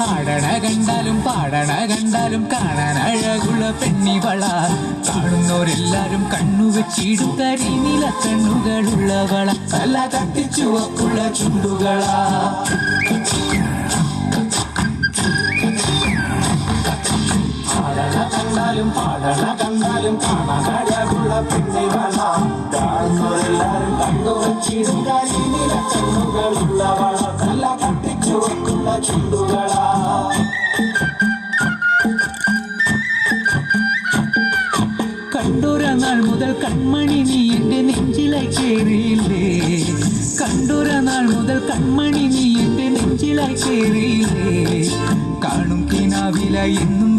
ആടണ കണ്ടാലും പാടണ കണ്ടാലും കാണാൻ അഴകുള്ള പെണ്ണിവള. കാണുന്നവരെല്ലാരും കണ്ണുവെച്ചിടും കരിനീല കണ്ണുകളുള്ളവള. തല കത്തിച്ചുവപ്പുള്ള ചുണ്ടുകളാ. പാടണ കണ്ടാലും കാണാൻ അഴകുള്ള പെണ്ണിവള. കാണുന്നവരെല്ലാരും കണ്ണുവെച്ചിടും കരിനീല കണ്ണുകളുള്ളവള. തല കത്തിച്ചുവപ്പുള്ള ചുണ്ടുകളാ. കണ്ടൊരു നാൾ മുതൽ കൺമണി നീ എൻ്റെ നെഞ്ചിലായി കേറിയില്ലേ. കണ്ടൊരു നാൾ മുതൽ കൺമണി നീ എൻ്റെ നെഞ്ചിലായി കേറിയില്ലേ. കാണും കിനാവില എന്നും